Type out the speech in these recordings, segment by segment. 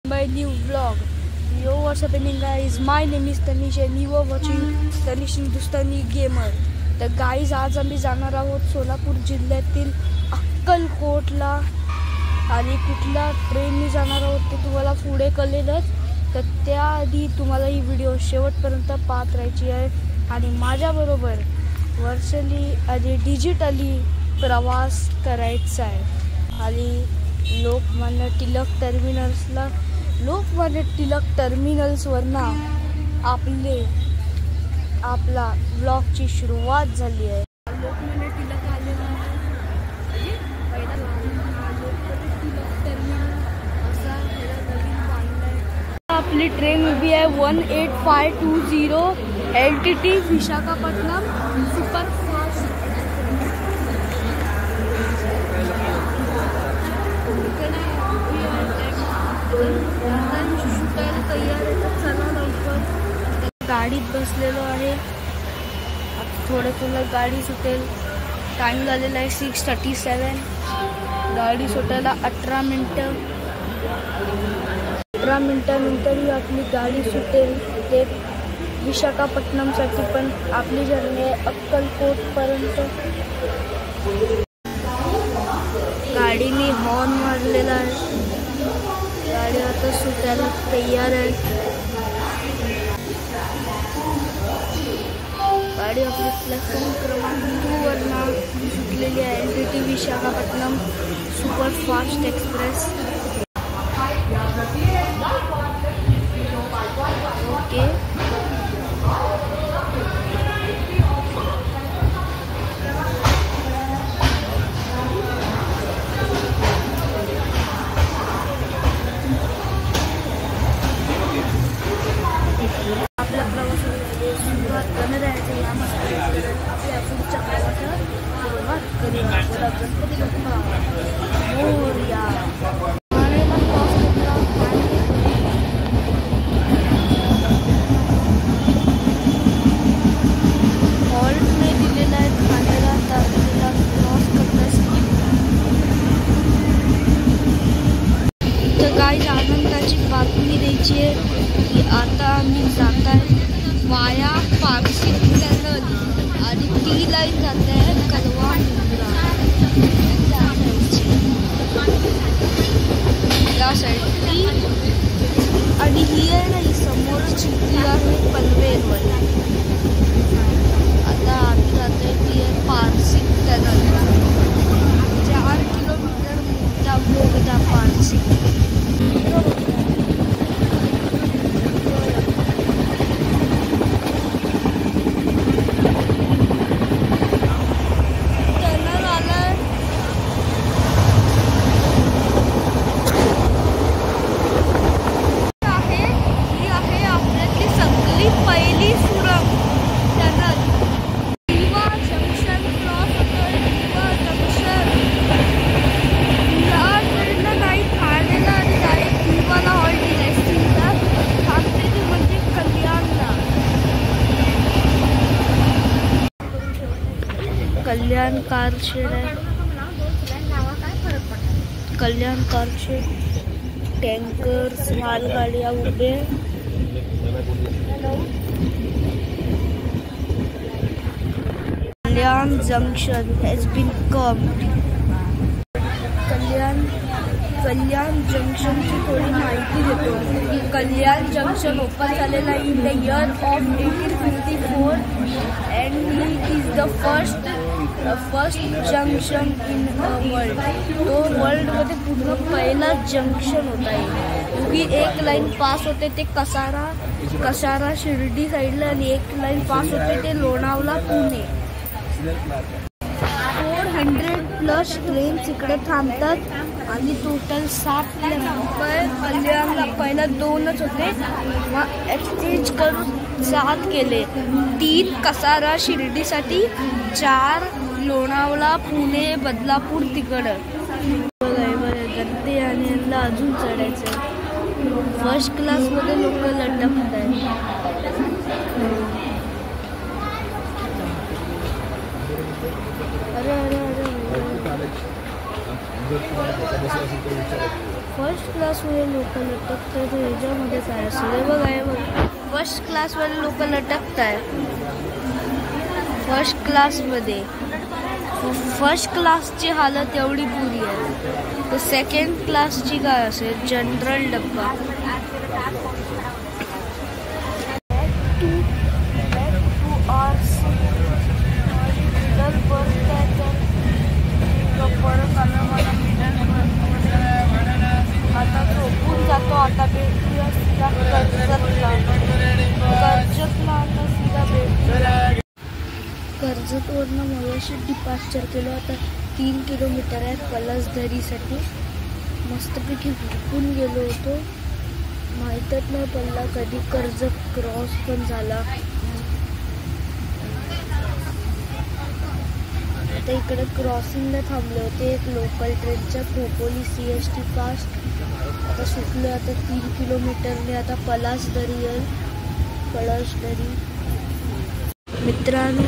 My new vlog. Yo, what's happening guys? My name is Tanish and you are watching Tanish Hindustani Gamer. तर guys आज आम्ही जाणार आहोत सोलापूर जिल्ह्यातील अक्कलकोटला आणि कुठल्या ट्रेनने जाणार आहोत ते तुम्हाला पुढे कळेलच. तर त्याआधी तुम्हाला ही व्हिडिओ शेवटपर्यंत पाहत राहायची आहे आणि माझ्याबरोबर वर्षाली आणि डिजिटली प्रवास करायचा आहे. आणि लोकमान्य टिळक टर्मिनल्सवरना आपला ब्लॉगची सुरुवात झाली आहे. लोकमान्य टिळक आलेला आहे. पहिला लोकमान्य टिळक टर्मिनल असा नवीन बांधलाय. आपली ट्रेन उभी आहे 18520 LTT विशाखापट्टणम सुपरफास्ट. गाडीत बसलेलो आहे. थोडं गाडी सुटेल. टाइम झालेला आहे 6:37. गाडी सुटायला 18 मिनटं. 18 मिनटानंतर ही आपली गाडी सुटेल. ते विशाखापट्टणमसाठी पण आपली जर्नी आहे अक्कलकोटपर्यंत. गाडीने हॉर्न मारलेला आहे. गाडी आता सुटायला तयार आहे. गाडी आपली प्लॅटफॉर्म क्रमांक 2 वरना सुटलेली आहे. LTT Visakhapatnam superfast express. Okay, आपल्या प्रवासाची सुरुवात करणार आहे. आपल्या पुढच्या प्रवासाला सुरुवात करूया. गणपती बाप्पा मोरया. हॉल्ट नाही दिलेला आहे ठाण्याला. तारखेला क्रॉस करण्यासाठी. तर काही आनंदाची बातमी द्यायची आहे की आता आम्ही जात आहे वाया पारसी टनल आणि ती लाईन जाते आहे कलवान या साईडची. आणि ही आहे ना, ही समोरची ती आहे पनवेलवर. आता आम्ही जातोय ती आहे पारसी टनल. 4 किलोमीटर मोठा बोगदा पारसी. कल्याण कारशेड आहे. कल्याण कारशेड. टँकर्स मालगाड्या उभे. कल्याण जंक्शन हॅज बीन कम्ड. कल्याण जंक्शनची थोडी माहिती देतो. कल्याण जंक्शन ओपन झालेला in the year of 1854 and he is the first junction in world. तो वर्ल्डमध्ये पूर्ण पहिला जंक्शन होता आहे. क्योंकि एक लाईन पास होते ते कसारा शिर्डी साईडला आणि एक लाईन पास होते ते लोणावळा पुणे. 400+ ट्रेन्स इकडे थांबतात आणि टोटल 7 कल्याणला पहिला 2च होते. मग एक्सचेंज करून 7 केले. 3 कसारा शिर्डीसाठी, 4 लोणावळा पुणे बदलापूर तिकडं. बरं गर्दी आणि यांना अजून चढायचं. फर्स्ट क्लासमध्ये लोक लटकत आहेत. अरे अरे अरे फर्स्ट क्लासमध्ये लोक लटकतात ह्याच्यामध्ये काय असेल हे बघा, हे बघा फर्स्ट क्लासवाले लोक लटकत आहे. फर्स्ट क्लासमध्ये फर्स्ट क्लासची हालत एवढी बुरी आहे, तर सेकंड क्लासची काय असेल, जनरल डब्बा. आता झोपून जातो. आता भेटूया सीधा कर्जतला. आता सीधा भेटूया. कर्जतवरनं मगाशी डिपार्चर केलं. आता 3 किलोमीटर आहे पलसधरीसाठी. मस्तपैकी झोपून गेलो होतो, माहीतच नाही पडला कधी कर्जत क्रॉस पण झाला. आता इकडे क्रॉसिंगला थांबले होते एक लोकल ट्रेनच्या खोपोली CST फास्ट. आता सुटलो. आता 3 किलोमीटरने आता पलासदरी येईल. पलासदरी मित्रांनो,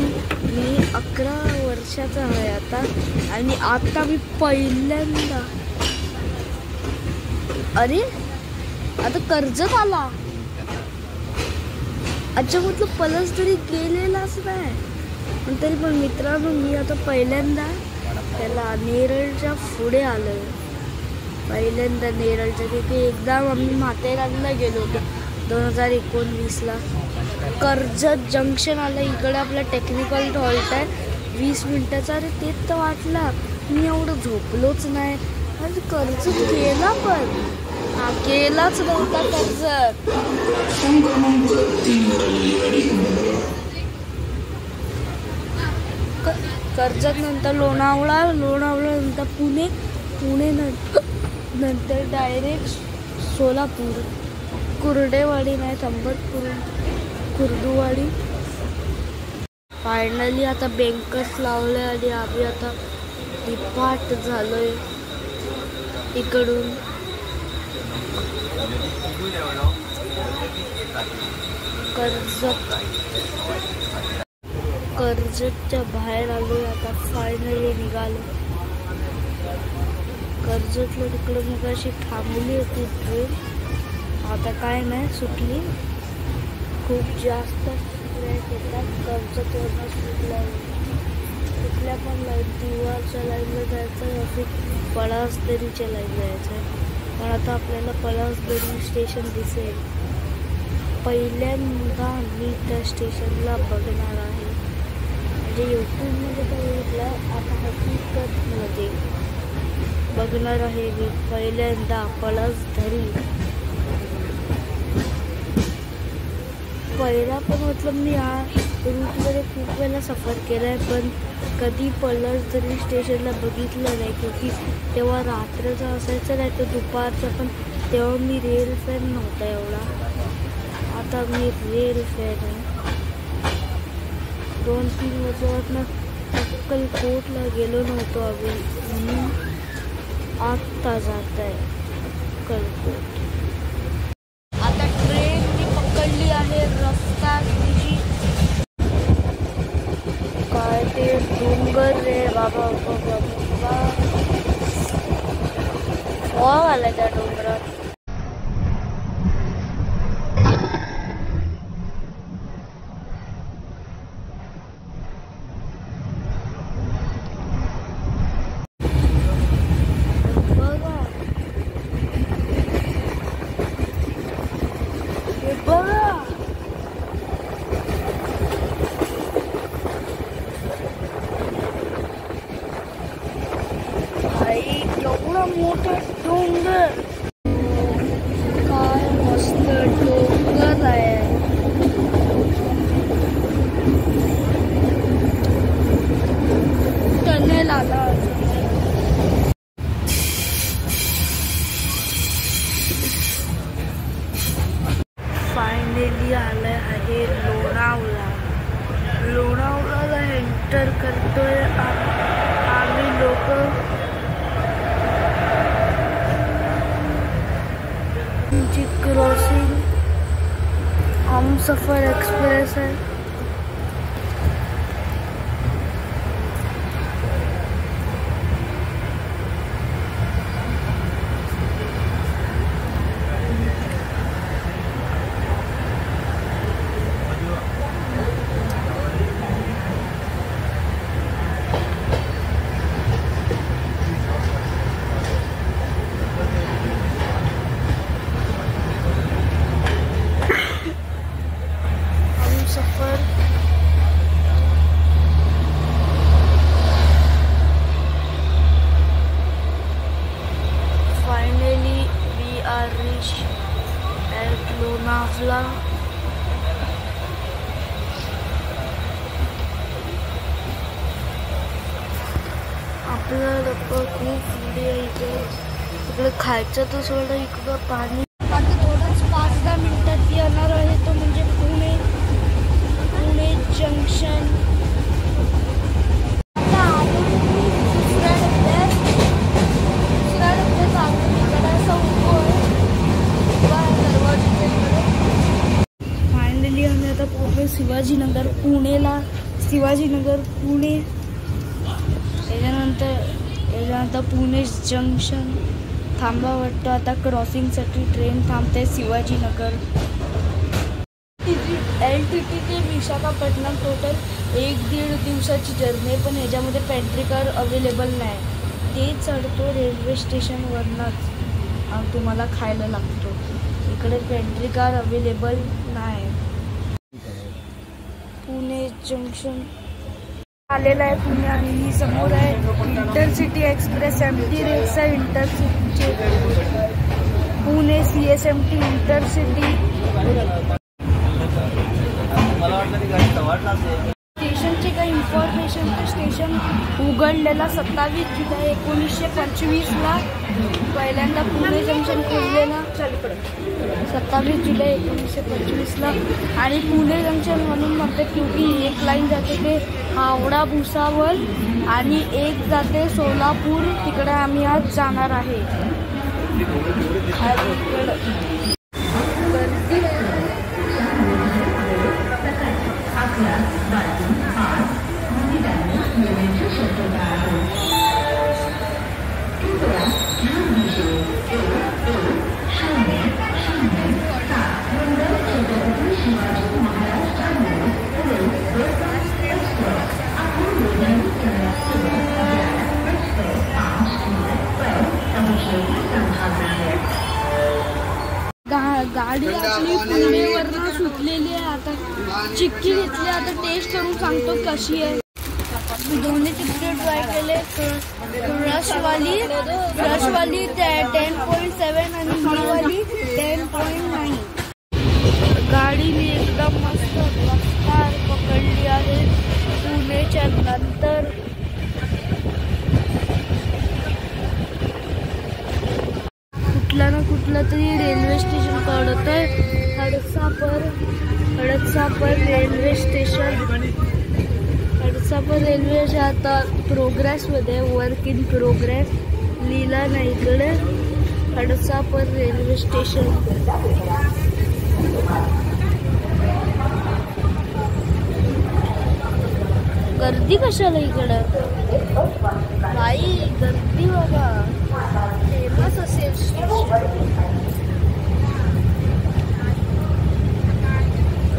मी 11 वर्षाचा आहे आता, आणि आता मी पहिल्यांदा, अरे आता कर्जत आला. अच्छा, म्हटलं पलसदरी गेलेलाच नाही, पण तरी पण मित्रांनो मी आता पहिल्यांदा त्याला नेरळच्या पुढे आलो आहे. पहिल्यांदा नेरळच्या, तिथे एकदा मम्मी माथेरानला गेलो होतो 2019ला. कर्जत जंक्शन आलं. इकडे आपला टेक्निकल हॉल्ट आहे 20 मिनिटाचा. अरे तेच तर वाटला, मी एवढं झोपलोच नाही. अरे कर्जत केला, पण हा केलाच नव्हता कर्जत. कर्जत नंतर लोणावळा, लोणावळा नंतर पुणे, पुणे नंतर डायरेक्ट सोलापूर. कुर्डेवाडी नाही थांबत, कुर्डुवाडी. फायनली आता बँकर्स लावले आणि आम्ही आता डिपार्ट झालोय इकडून. कर्जतच्या बाहेर आलोय आता. फायनली निघालो. कर्जतला तिकडं मग अशी थांबली होती ट्रेन, आता काय नाही सुटली. खूप जास्त ट्रेन येतात कर्जतवरनं सुटल्या. कुठल्या पण लाईन, दिवारच्या लाईनला जायचं या फिर पलासदरीच्या लाईन जायचं आहे. पण आता आपल्याला पलासदरी स्टेशन दिसेल. पहिल्यांदा मी त्या स्टेशनला बघणार आहे, म्हणजे यूट्यूबमध्ये बघितलं, आता हकीकतमध्ये बघणार आहे मी पहिल्यांदा पलसधरी. पहिला पण मतलब मी हा रूटमध्ये खूप वेळा सफर केला आहे, पण कधी पलसधरी स्टेशनला बघितलं नाही, क्योंकि तेव्हा रात्रीचं असायचं नाही तर दुपारचं. पण तेव्हा मी रेल फॅन नव्हता एवढा, आता मी रेल फॅन आहे. 2-3 वर्षापासून अक्कलकोटला गेलो नव्हतो आम्ही, म्हणून आत्ता जात आहे अक्कलकोट. आता ट्रेन मी पकडली आहे रस्त्याची. काय ते डोंगर रे बाबा, आला त्या डोंगरात. एवढा मोठा डोंगर, काय मस्त डोंगर आहे. टनेल आला. फायनली आलं आहे लोणावळा. लोणावळ्याला एंटर करतोय आम्ही लोक. क्रॉसिंग हमसफर एक्सप्रेस है. डायरेक्ट लोणावळा. आपल्याला खूप पुढे इकडे खायचं तर सोडं, इकडं पाणी. आता थोडंच 5-10 मिनिटात येणार आहे तो म्हणजे पुणे जंक्शन. आता आलो दुसऱ्या डब्यात इकडे असं उभं आहे दरवाजा. फायनली आम्ही आता पोहोचलो शिवाजीनगर पुणे. त्याच्यानंतर पुणे जंक्शन थांबा वाटतं. आता क्रॉसिंगसाठी ट्रेन थांबते शिवाजीनगर. LTT ते विशाखापट्टणम टोटल 1-1.5 दिवसाची जर्नी, पण ह्याच्यामध्ये पेंट्री कार अवेलेबल नाही. ते चढतो रेल्वे स्टेशनवरनंच तुम्हाला खायला लागतो. इकडे पेंट्री कार अवेलेबल नाही. पुणे जंक्शन आलेला आहे पुणे आणि ही समोर आहे इंटरसिटी एक्सप्रेस. एमटी रेल्स आहे इंटरसिटीचे. Pune CSMT intercity. स्टेशनचे काही इन्फॉर्मेशन. स्टेशन उघडलेला 27 जुलै 1925ला पहिल्यांदा पुणे जंक्शन खोललेला 27 जुलै 1925ला. आणि पुणे जंक्शन म्हणून म्हणतात क्योंकि एक लाईन जाते ते हावडा भुसावळ आणि एक जाते सोलापूर. तिकडे आम्ही आज जाणार आहे. गाडी आपली पुणेवरनं सुटलेली आहे. आता चिक्की घेतली. आता टेस्ट करून सांगतो कशी आहे. मी दोन्ही तिकडे ट्राय केले. रशवाली 10.7 आणि हीवाली 10.9. गाडी मी एकदम मस्त रफ्तार पकडली आहे. पुणेच्या नंतर कुठला तरी रेल्वे स्टेशन कळतंय. हडपसापर रेल्वे स्टेशन. हडपसापर रेल्वे आता प्रोग्रेसमध्ये, वर्क इन प्रोग्रेस लिहिला नाही इकडे. हडपसापर रेल्वे स्टेशन. गर्दी कशाला इकडं बाई, गर्दी बाबा. फेमस असेल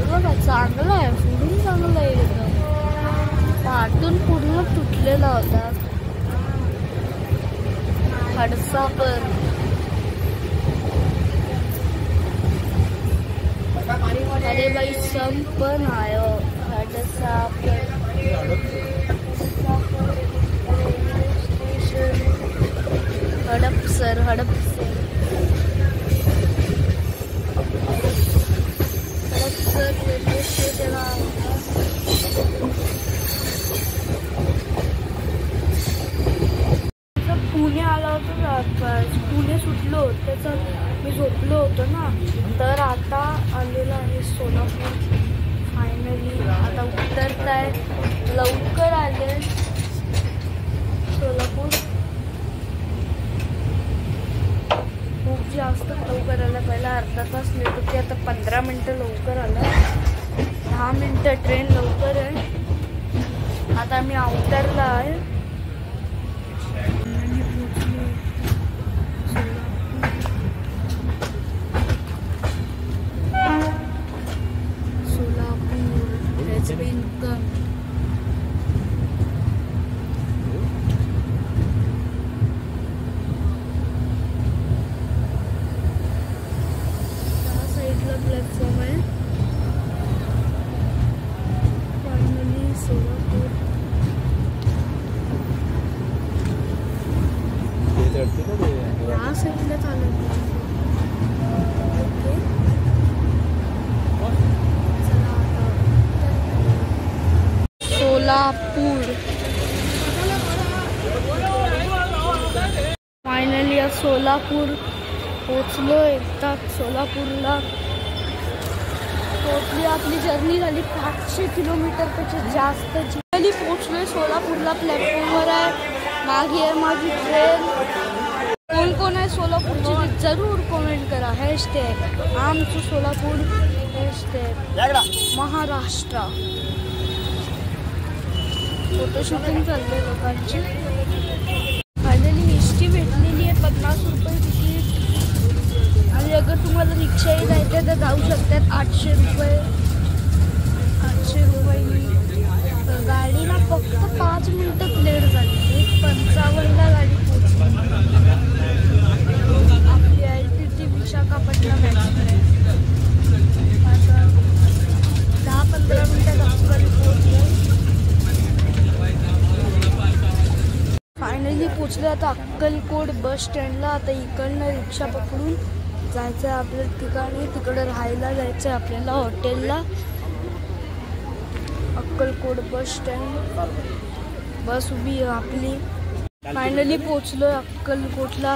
बघा. चांगलं आहे, फुडून चांगलं आहे. एकदम पाठून पूर्ण तुटलेला होता. हडपसापर. अरे बाई सम पण आयो. हडपसापर हडपसर रेल्वे स्टेशन. पुणे आला होता. पुणे सुटलो त्याचं मी झोपलो होतो ना. तर आता आलेलं आहे सोलापूर. फायनली आता उतरताय. लवकर आले सोलापूर. खूप जास्त लवकर आलं. पहिला अर्धा तास लेट होती, आता 15 मिनटं लवकर आलं. 10 मिनटं ट्रेन लवकर आहे. आता मी उतरला आहे. Solapur has been come. Platform आहे. फायनली सोलापूर. या साईडला चालत. ओके. सोलापूर पोचलो. एकदा सोलापूरला पोचली. आपली जर्नी झाली 500 किलोमीटरपेक्षा जास्त. खाली पोचलोय सोलापूरला. प्लॅटफॉर्मवर आहे. मागे आहे माझी ट्रेन. कोण कोण आहे सोलापूरची जरूर कमेंट करा. हॅशटॅग आमचं सोलापूर, हॅशटॅग महाराष्ट्र. फोटोशूटिंग चाललंय लोकांची. फायनली एस टी भेटलेली आहे. 50 रुपये तिकीट. आणि अगर तुम्हाला रिक्षाही जायचं तर जाऊ शकतात. 800 रुपये. 800 रुपये. गाडीला फक्त 5 मिनिटं लेट झाली. 1:55ला गाडी पोहोचली. आपली LTT विशाखापट्टणम एक्सप्रेस. आता 10-15 मिनिटात अक्कल पोहोचलो. फायनली पोचलो आता अक्कलकोट बस स्टँडला. आता इकडनं रिक्षा पकडून जायचं आहे आपल्या ठिकाणी. तिकडं राहायला जायचं आहे आपल्याला हॉटेलला. Akkalkot bus stand. बस उभी आहे आपली. फायनली पोचलो अक्कलकोटला.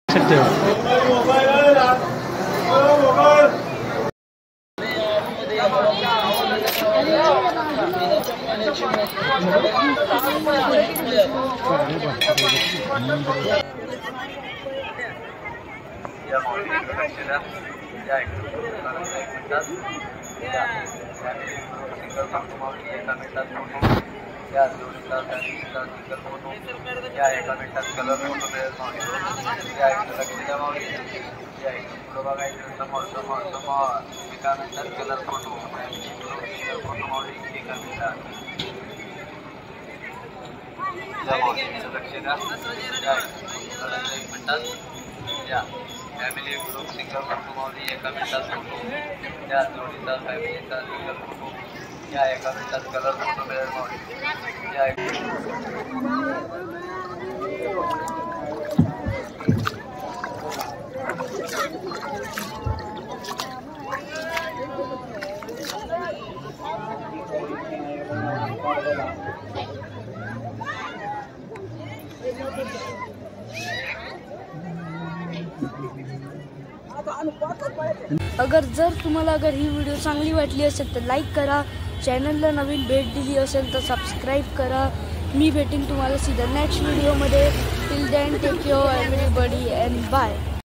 सकते हो. फॅमिली ग्रुप सिंगल फोटो मावली. एका मिनिटात फोटो. या जोडीचा फॅमिलीचा सिंगल फोटो. या एका मिनिटात कलर फोटो मिळेल मावली. या जर तुम्हाला ही व्हिडिओ चांगली वाटली असेल तर लाईक करा. चॅनलला नवीन भेट दिली असेल तर सबस्क्राईब करा. मी भेटेन तुम्हाला सीधा नेक्स्ट व्हिडिओमध्ये. Till then take care everybody and bye.